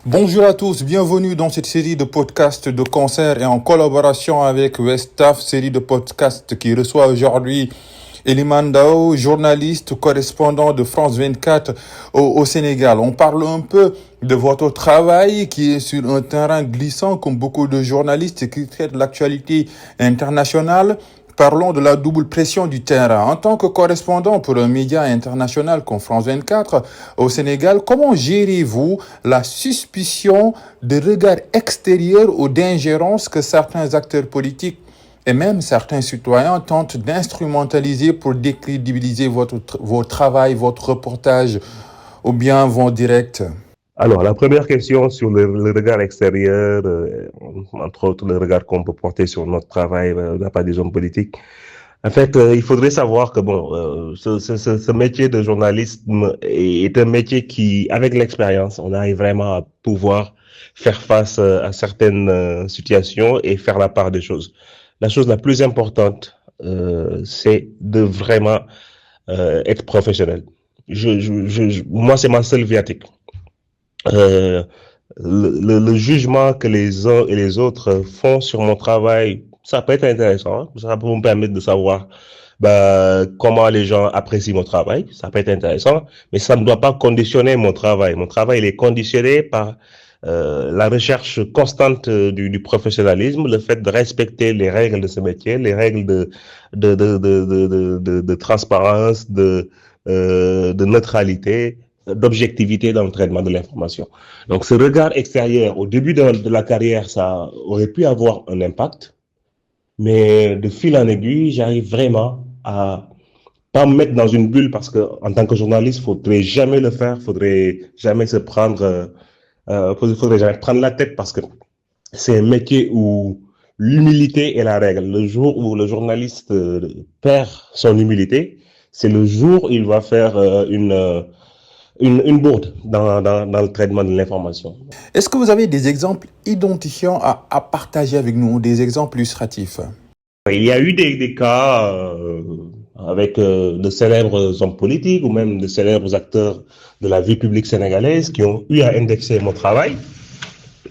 Bonjour à tous, bienvenue dans cette série de podcasts de concert et en collaboration avec Westaf, série de podcasts qui reçoit aujourd'hui Eliman Dao, journaliste, correspondant de France 24 au Sénégal. On parle un peu de votre travail qui est sur un terrain glissant comme beaucoup de journalistes qui traitent l'actualité internationale. Parlons de la double pression du terrain. En tant que correspondant pour un média international comme France 24 au Sénégal, comment gérez-vous la suspicion de regard extérieur ou d'ingérence que certains acteurs politiques et même certains citoyens tentent d'instrumentaliser pour décrédibiliser votre travail, votre reportage ou bien vos directs? Alors, la première question sur le regard extérieur, entre autres le regard qu'on peut porter sur notre travail de la part des hommes politiques. En fait, il faudrait savoir que ce métier de journalisme est un métier qui, avec l'expérience, on arrive vraiment à pouvoir faire face à certaines situations et faire la part des choses. La chose la plus importante, c'est de vraiment être professionnel. Moi, c'est ma seule viatique. Euh, le jugement que les uns et les autres font sur mon travail, ça peut être intéressant. Hein. Ça peut me permettre de savoir comment les gens apprécient mon travail. Ça peut être intéressant, mais ça ne doit pas conditionner mon travail. Mon travail, il est conditionné par la recherche constante du professionnalisme, le fait de respecter les règles de ce métier, les règles de transparence, de neutralité, d'objectivité dans le traitement de l'information. Donc, ce regard extérieur, au début de la carrière, ça aurait pu avoir un impact, mais de fil en aiguille, j'arrive vraiment à pas me mettre dans une bulle parce que, en tant que journaliste, faudrait jamais le faire, faudrait jamais se prendre, faudrait jamais prendre la tête parce que c'est un métier où l'humilité est la règle. Le jour où le journaliste perd son humilité, c'est le jour où il va faire une bourde dans le traitement de l'information. Est-ce que vous avez des exemples identifiants à partager avec nous, des exemples illustratifs? Il y a eu des cas avec de célèbres hommes politiques ou même de célèbres acteurs de la vie publique sénégalaise qui ont eu à indexer mon travail.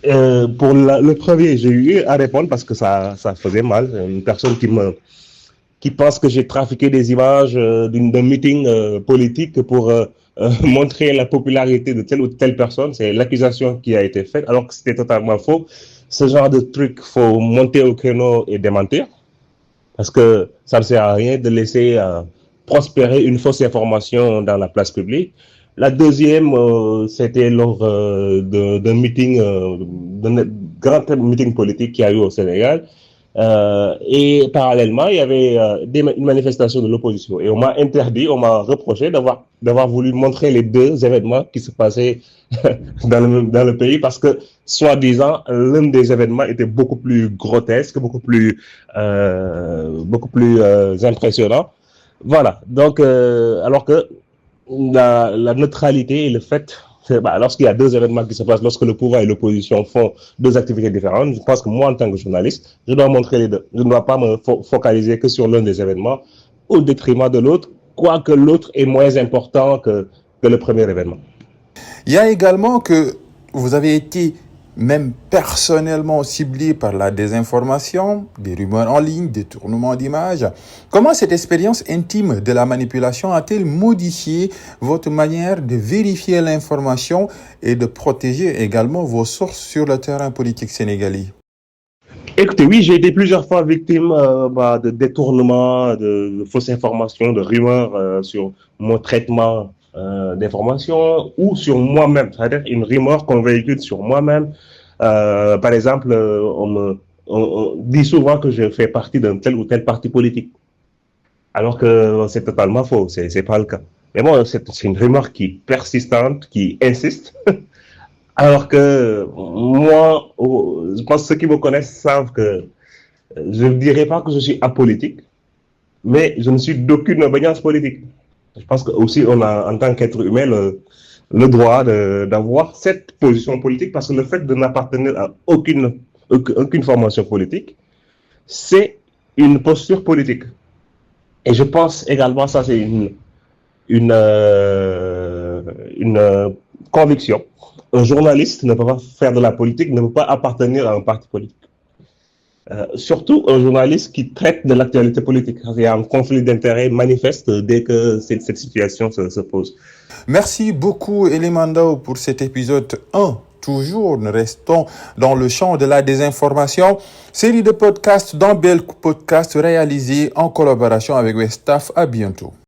Pour le premier, j'ai eu à répondre parce que ça faisait mal. Une personne qui pense que j'ai trafiqué des images d'un meeting politique pour montrer la popularité de telle ou telle personne. C'est l'accusation qui a été faite, alors que c'était totalement faux. Ce genre de truc, faut monter au créneau et démentir, parce que ça ne sert à rien de laisser prospérer une fausse information dans la place publique. La deuxième, c'était lors d'un meeting, d'un grand meeting politique qu'il y a eu au Sénégal. Et parallèlement, il y avait une manifestation de l'opposition. Et on m'a interdit, on m'a reproché d'avoir voulu montrer les deux événements qui se passaient dans le pays parce que, soi-disant, l'un des événements était beaucoup plus grotesque, beaucoup plus impressionnant. Voilà. Donc, alors que la neutralité et le fait, lorsqu'il y a deux événements qui se passent, lorsque le pouvoir et l'opposition font deux activités différentes, je pense que moi, en tant que journaliste, je dois montrer les deux. Je ne dois pas me focaliser que sur l'un des événements au détriment de l'autre, quoique l'autre est moins important que le premier événement. Il y a également que vous avez été même personnellement ciblé par la désinformation, des rumeurs en ligne, des tournements d'images. Comment cette expérience intime de la manipulation a-t-elle modifié votre manière de vérifier l'information et de protéger également vos sources sur le terrain politique sénégalais? Écoutez, oui, j'ai été plusieurs fois victime de détournements, de fausses informations, de rumeurs sur mon traitement d'informations ou sur moi-même, c'est-à-dire une rumeur qu'on véhicule sur moi-même. Par exemple, on dit souvent que je fais partie d'un tel ou tel parti politique, alors que c'est totalement faux, c'est pas le cas. Mais bon, c'est une rumeur qui est persistante, qui insiste. Alors que moi, je pense que ceux qui me connaissent savent que je ne dirais pas que je suis apolitique, mais je ne suis d'aucune obédience politique. Je pense que aussi on a, en tant qu'être humain, le droit d'avoir cette position politique parce que le fait de n'appartenir à aucune formation politique, c'est une posture politique. Et je pense également, ça c'est une conviction Un journaliste ne peut pas faire de la politique, ne peut pas appartenir à un parti politique. Surtout un journaliste qui traite de l'actualité politique. Il y a un conflit d'intérêts manifeste dès que cette situation se pose. Merci beaucoup, Elimandao, pour cet épisode 1. Toujours, nous restons dans le champ de la désinformation. Série de podcasts dans Bel Podcast réalisée en collaboration avec Westaf. À bientôt.